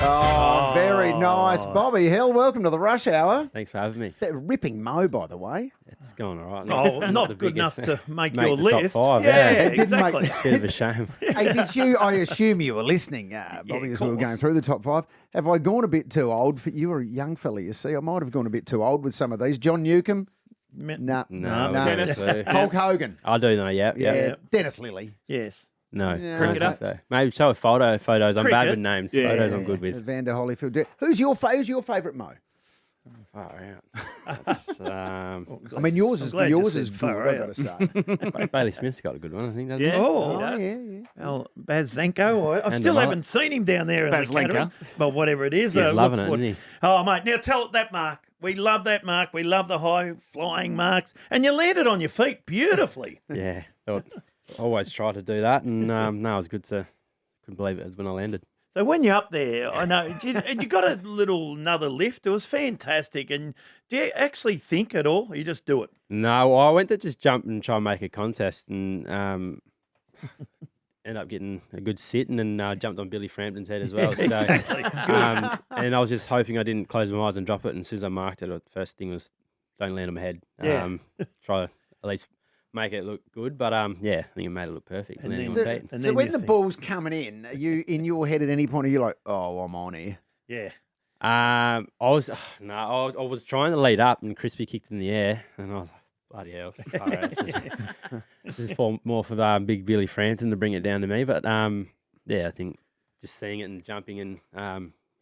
Oh, very nice. Bobby Hill, welcome to the Rush Hour. Thanks for having me. That ripping mo, by the way. It's going all right. Oh, not the good enough biggest- to make make your the list. top five. Yeah, It didn't exactly. make- Bit of a shame. Hey, did you? I assume you were listening, Bobby, of as we were course. going through the top five. Have I gone a bit too old for you? Were a young fella, you see. I might have gone a bit too old with some of these. John Newcomb, No, Tennis. Hulk Hogan, I do know. Yeah. yeah, Dennis Lilly, Yes. No. Yeah. Cricketer. So. Maybe show a photos. I'm bad Cricket? with names. Yeah. Photos I'm good with. Vander Holyfield. Who's your favourite mo? Far out. That's, I mean, yours I'm is glad you yours said is good. far I've out. got to say. Bailey Smith's got a good one, I think. doesn't Yeah. he? Oh, Oh, Yes. yeah. well, Bazlenko. I And still the haven't seen him down there in the Bazlenka. catering. But whatever it is. He's look loving it, forward- isn't he? Oh, mate. Now tell that mark. We love that mark. We love the high flying marks. And you landed on your feet beautifully. Yeah. Thought, always try to do that, and no, it was good to. Couldn't believe it when I landed. So when you're up there, I know, and you got another lift. It was fantastic. And do you actually think at all? Or you just do it? No, I went to just jump and try and make a contest, and ended up getting a good sit, and then jumped on Billy Frampton's head as well. So, Exactly. and I was just hoping I didn't close my eyes and drop it. And as soon as I marked it, the first thing was don't land on my head. Yeah. Try to at least make it look good. But yeah, I think it made it look perfect. And landing then- on my feet. and So then when you the think- ball's coming in, are you in your head at any point? Are you like, oh, I'm on here? Yeah. I was I was trying to lead up, and Crispy kicked in the air, and I was like, bloody hell! All right, this is more for Big Billy Frampton to bring it down to me. But yeah, I think just seeing it and jumping and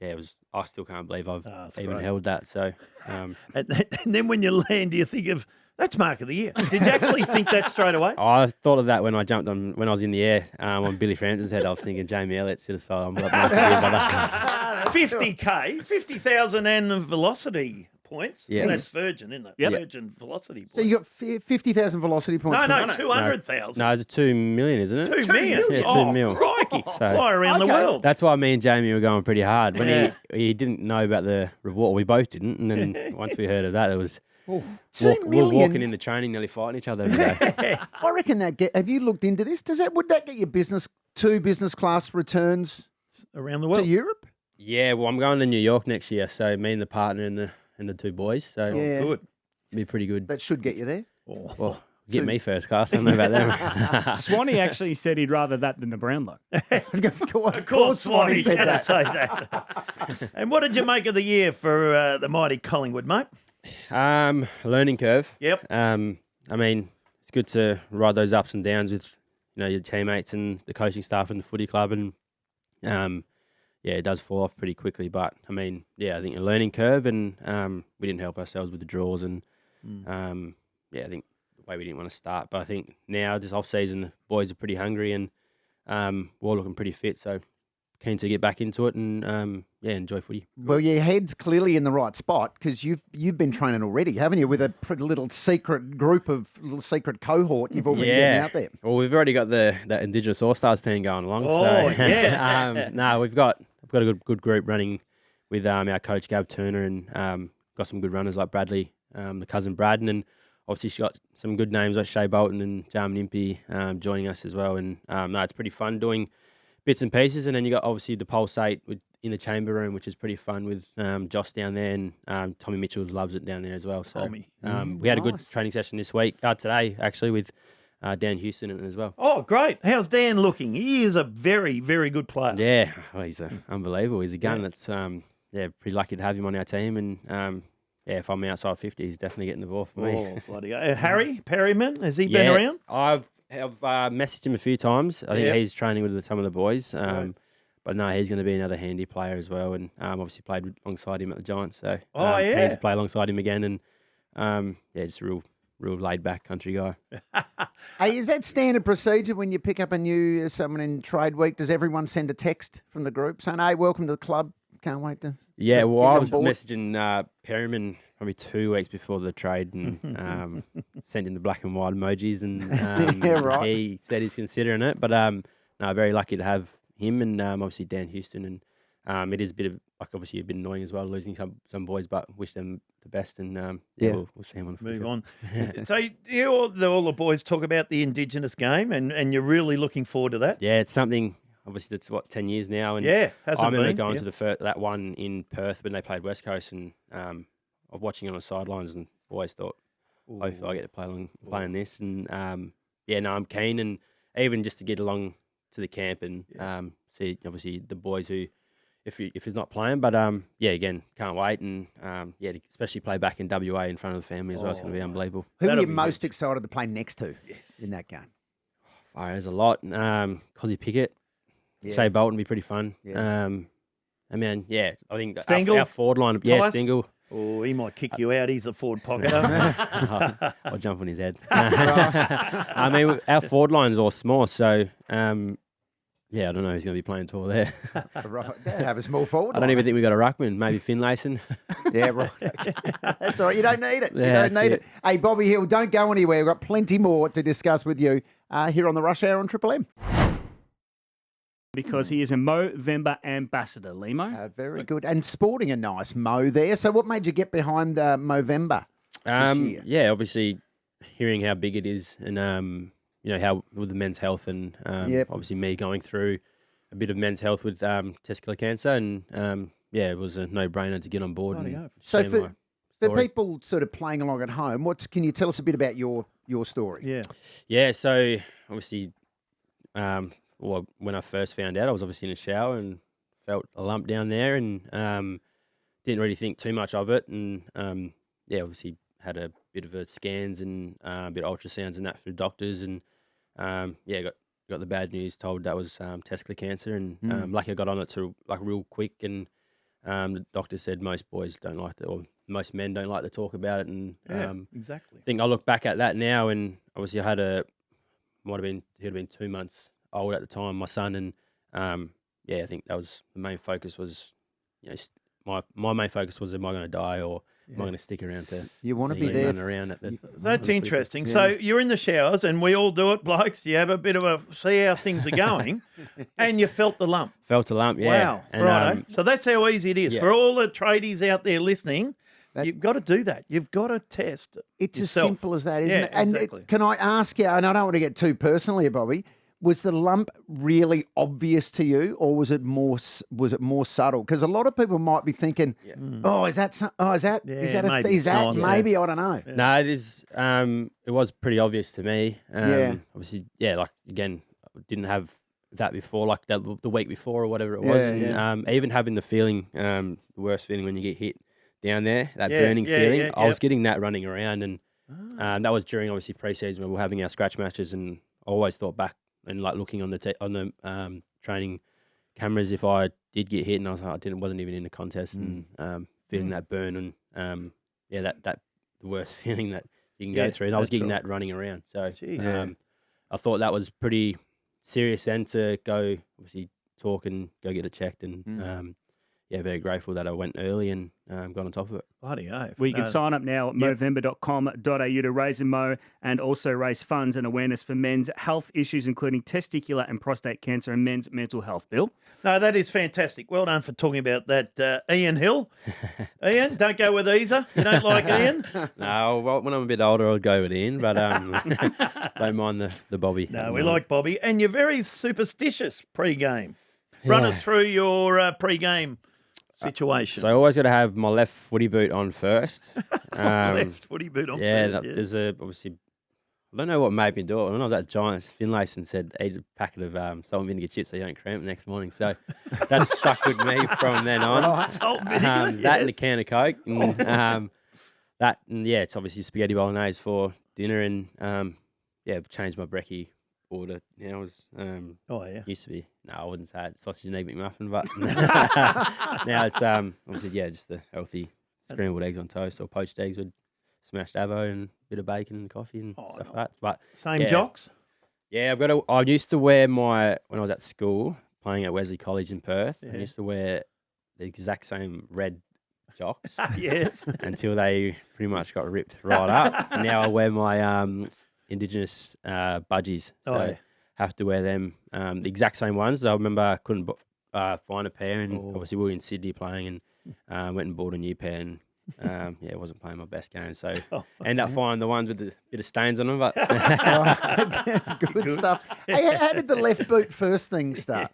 yeah, it was. I still can't believe I've that's even great. held that. So And then when you land, do you think of that's mark of the year? Did you actually think that straight away? I thought of that when I jumped on when I was in the air on Billy Frampton's head. I was thinking Jamie Elliott sit aside. I'm like, mark of the year, brother. 50K, 50,000 and velocity points. Yeah. That's Virgin, isn't it? Yep. Virgin velocity points. So you got 50,000 velocity points. no, from- 200,000. No, it's 2 million, isn't it? 2 million. Yeah, 2 oh, mil. crikey. So- Fly around the Okay. world. That's why me and Jamie were going pretty hard. When Yeah. he didn't know about the reward, we both didn't. And then once we heard of that, it was $2 we're million. walking into training, nearly fighting each other every day. I reckon have you looked into this? Would that get your two business class returns Around the to world. Europe? Yeah, well, I'm going to New York next year, so me and the partner and the two boys, so Yeah. Oh, Good. it'll be pretty good. That should get you there. Oh. Well, get me first class. I don't know about them. Swanee actually said he'd rather that than the Brownlow. Of course, Swanee Swanee said had to that. say that. And what did you make of the year for the mighty Collingwood, mate? Learning curve. Yep. I mean, it's good to ride those ups and downs with your teammates and the coaching staff and the footy club, and yeah, it does fall off pretty quickly. But I mean, yeah, I think a learning curve, and we didn't help ourselves with the draws, and yeah, I think the way we didn't want to start. But I think now this off season, the boys are pretty hungry, and we're all looking pretty fit. So keen to get back into it and yeah, enjoy footy. Well, your head's clearly in the right spot because you've been training already, haven't you? With a pretty little secret cohort you've all been getting out there. Well, we've already got that Indigenous All Stars team going along. Oh, so yes. no, we've got a good group running with our coach Gav Turner, and got some good runners like Bradley, the cousin Braden, and obviously she's got some good names like Shea Bolton and Jarman Impey joining us as well. And no, it's pretty fun doing bits and pieces. And then you got obviously the Pulsate in the chamber room, which is pretty fun with Josh down there, and Tommy Mitchell loves it down there as well. So Tommy. we had a good Nice. training session this week, today actually, with Dan Houston in it as well. Oh, great. How's Dan looking? He is a very, very good player. Yeah, well, he's unbelievable. He's a gun. That's pretty lucky to have him on our team. And yeah, if I'm outside 50, he's definitely getting the ball for me. Oh, bloody hell. Harry Perryman, has he been around? I've messaged him a few times. I think Yep. he's training with some of the boys. Right. But no, he's going to be another handy player as well. And obviously played alongside him at the Giants. So Oh, yeah. keen to play alongside him again. And yeah, just a real laid back country guy. Hey, is that standard procedure when you pick up someone in trade week? Does everyone send a text from the group saying, "Hey, welcome to the club. Can't wait to." Yeah, to well, get I on was board." messaging Perryman probably 2 weeks before the trade and sent in the black and white emojis, and Yeah, right. he said he's considering it. But no, very lucky to have him, and obviously Dan Houston, and it is a bit of obviously a bit annoying as well losing some boys, but wish them the best, and Yeah. we'll see him on the Move field. on. So all the boys talk about the Indigenous game, and you're really looking forward to that? Yeah, it's something obviously that's 10 years now. And Yeah, hasn't I remember been, going yeah. to that one in Perth when they played West Coast, and I was watching on the sidelines and always thought, hopefully I get to play in this. And no, I'm keen, and even just to get along to the camp and see obviously the boys who, if he's not playing, but again, can't wait, and especially play back in WA in front of the family as well. It's going to be unbelievable. Who are That'll you be most excited to play next to in that game? There's a lot. Cozzy Pickett, Yeah. Shea Bolton would be pretty fun. Yeah. I think Stengel? our forward line, yeah, Tice? Stengel. Oh, he might kick you out. He's a forward pocket. I'll jump on his head. I mean, our forward line's all small, so I don't know who's going to be playing tall there. Right. They have a small forward. I don't even think we got a ruckman. Maybe Finlayson. Yeah, right. That's all right. You don't need it. Yeah, you don't that's need it. it. Hey, Bobby Hill, don't go anywhere. We've got plenty more to discuss with you here on the Rush Hour on Triple M. Because he is a Movember ambassador, Lehmo. Very good. And sporting a nice Mo there. So what made you get behind Movember this year? Yeah, obviously hearing how big it is, and how with the men's health, and obviously me going through a bit of men's health with testicular cancer, and it was a no-brainer to get on board. Bloody And oath. So share for my story. people sort of playing along at home, can you tell us a bit about your story? Yeah. Yeah, so obviously, when I first found out, I was obviously in the shower and felt a lump down there, and didn't really think too much of it, and obviously had a bit of scans and a bit of ultrasounds and that for the doctors, and got the bad news, told that was testicular cancer, and lucky I got on it real quick, and the doctor said most boys don't like to, or most men don't like to talk about it, and Exactly. I think I look back at that now, and obviously I had he'd have been 2 months old at the time, my son, and I think that was the main focus was, my main focus was, am I going to die, or am I going to stick around to You want to be there. run around at the That's interesting. So you're in the showers, and we all do it, blokes. You have a bit of see how things are going, and you felt the lump. felt a lump, yeah. Wow. And, Right. So that's how easy it is. yeah. For all the tradies out there listening, you've got to do that. You've got to test It's yourself. as simple as that, isn't Yeah, it? And exactly. can I ask you, and I don't want to get too personal here, Bobby, was the lump really obvious to you, or was it more subtle? Because a lot of people might be thinking, is that maybe it's not, yeah. maybe, I don't know. No, it is. It was pretty obvious to me. Yeah. Obviously, again, I didn't have that before, like the week before or whatever it was. Yeah, And even having the feeling, the worst feeling when you get hit down there, that Yeah, burning yeah, feeling. yeah, I was getting that running around, and that was during obviously pre-season when we were having our scratch matches, and I always thought back and looking on the training cameras if I did get hit, and I was like, wasn't even in the contest, and feeling that burn, and that the worst feeling that you can go through, and I was that's getting right. that running around. So Gee. I thought that was pretty serious then to go obviously talk and go get it checked, and very grateful that I went early and got on top of it. Bloody oath. Well, you can No. sign up now at movember.com.au to raise a Mo and also raise funds and awareness for men's health issues, including testicular and prostate cancer and men's mental health. Bill? No, that is fantastic. Well done for talking about that, Ian Hill. Ian, don't go with Easer. You don't like Ian? No, well, when I'm a bit older, I'll go with Ian, but don't mind the Bobby. No, we like Bobby. And you're very superstitious pre-game. Run us through your pre-game situation. So I always got to have my left footy boot on first. Left footy boot on Yeah, first. there's obviously, I don't know what made me do it. When I was at Giants, Finlayson said, eat a packet of salt and vinegar chips so you don't cramp the next morning. So that stuck with me from then on. Salt and vinegar, That and a yes. can of Coke. And, it's obviously spaghetti bolognese for dinner. And, I've changed my brekkie order now. Used to be, I wouldn't say it, sausage and egg McMuffin, but now it's obviously just the healthy scrambled eggs on toast or poached eggs with smashed avo and a bit of bacon and coffee and stuff like that. But Same jocks? yeah, I used to wear when I was at school playing at Wesley College in Perth. I used to wear the exact same red jocks Yes. until they pretty much got ripped right up. And now I wear my Indigenous budgies. So have to wear them, the exact same ones. I remember I couldn't find a pair, and obviously we were in Sydney playing, and went and bought a new pair, and Yeah, wasn't playing my best game, so end up finding the ones with a bit of stains on them. But Good stuff. Hey, how did the left boot first thing start?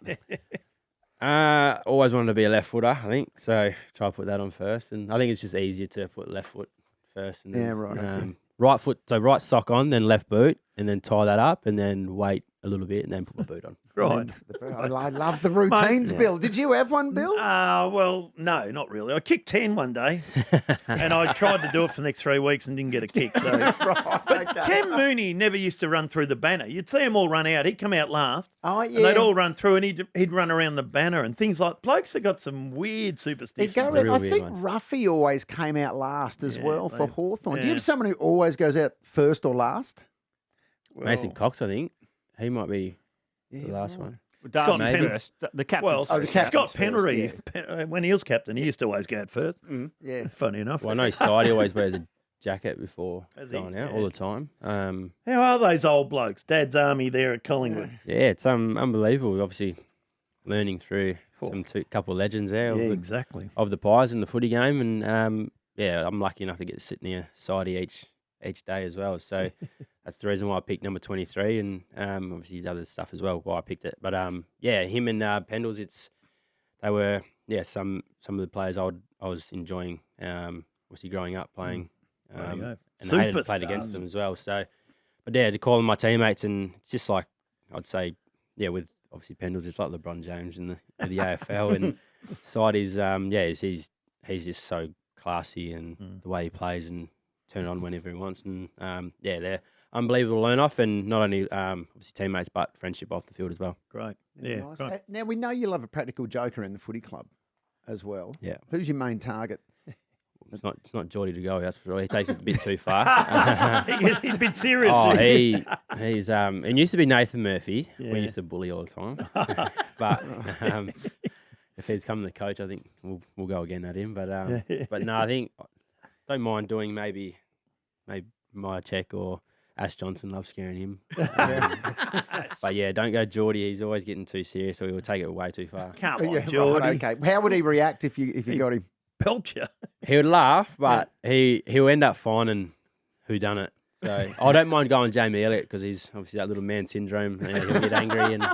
always wanted to be a left footer, I think. So try to put that on first, and I think it's just easier to put left foot first. And then, Yeah, right. Okay. Right foot, so right sock on, then left boot, and then tie that up, and then wait a little bit, and then put my boot on. Right. I love the routines, Bill. Did you have one, Bill? Well, no, not really. I kicked 10 one day, and I tried to do it for the next 3 weeks and didn't get a kick. So. But Cam Mooney never used to run through the banner. You'd see them all run out. He'd come out last. Oh, yeah. And they'd all run through, and he'd run around the banner and things like. Blokes have got some weird superstitions. He'd go Real I weird think ones. Ruffy always came out last as well for they- Hawthorn. Do you yeah. have someone who always goes out first or last? Mason Well, Cox, I think he might be the last one. Darcy's maybe. first. The captain. Well, the captain's Scott first, Pennery, when he was captain, he used to always go out first. Yeah. Funny enough. Well, I know Sidey always wears a jacket before Has he? going out Yeah. all the time. How are those old blokes? Dad's army there at Collingwood. Yeah, it's unbelievable. Obviously, learning through couple of legends there Yeah, of, exactly. of the Pies in the footy game, and yeah, I'm lucky enough to get to sit near Sidey each day as well. So that's the reason why I picked number 23, and obviously the other stuff as well why I picked it. But yeah, him and Pendles, they were some of the players I was enjoying. Obviously growing up playing, Rightio. and I hated to play against Superstars. them as well. So, but yeah, to call them my teammates, and it's just like I'd say, yeah, with obviously Pendles, it's like LeBron James in the AFL, and Sidey's he's just so classy, and the way he plays and turn it on whenever he wants, and yeah, they're unbelievable to learn off, and not only obviously teammates but friendship off the field as well. Great. Yeah. Nice. Great. Now, we know you love a practical joker in the footy club as well. Yeah. Who's your main target? It's not Geordie to go, that's for sure. He takes it a bit too far. He's a bit serious. Oh, he's it used to be Nathan Murphy. Yeah. We used to bully all the time. But if he's coming the coach, I think we'll go again at him. But no, I think don't mind doing maybe my check or Ash Johnson loves scaring him. But yeah, don't go Geordie. He's always getting too serious, or he will take it way too far. Come on, Yeah, Geordie. right, okay. How would he react if you got him? Pelt you. He would laugh, but he'll end up finding who done it. So I don't mind going Jamie Elliott because he's obviously that little man syndrome. And he'll get angry and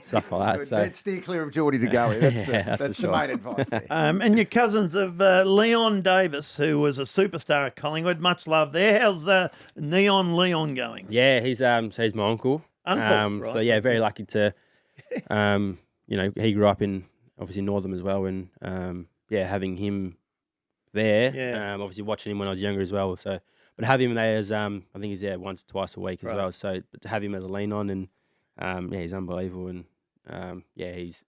stuff like that. So Let's steer clear of Geordie to go. That's Yeah, that's for the sure. main advice there. And your cousins of Leon Davis, who was a superstar at Collingwood. Much love there. How's the Neon Leon going? yeah, he's so he's my uncle. Uncle, right. So yeah, very lucky to he grew up in obviously Northern as well, and having him there. Yeah. Obviously watching him when I was younger as well. So, but have him there as I think he's there once, twice a week as Right. well. So, but to have him as a lean on, and he's unbelievable. And he's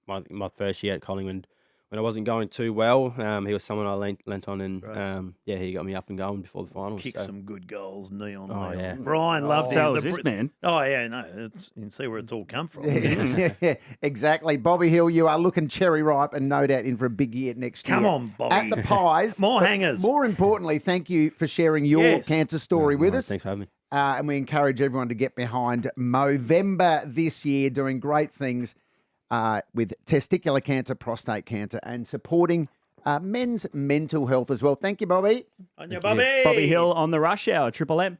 my first year at Collingwood when I wasn't going too well. He was someone I lent on, and Right. he got me up and going before the finals. Kick So. some good goals, Neon Oh, Leon. yeah. Brian loves So him. is this man. Oh, yeah, no. You can see where it's all come from. Yeah, exactly. Bobby Hill, you are looking cherry ripe and no doubt in for a big year next year. Come on, Bobby. At the Pies. More but hangers. More importantly, thank you for sharing your Yes. cancer story with us. Thanks for having me. And we encourage everyone to get behind Movember this year, doing great things with testicular cancer, prostate cancer, and supporting men's mental health as well. Thank you, Bobby. On your Thank you. Bobby. Bobby Hill on the rush hour, Triple M.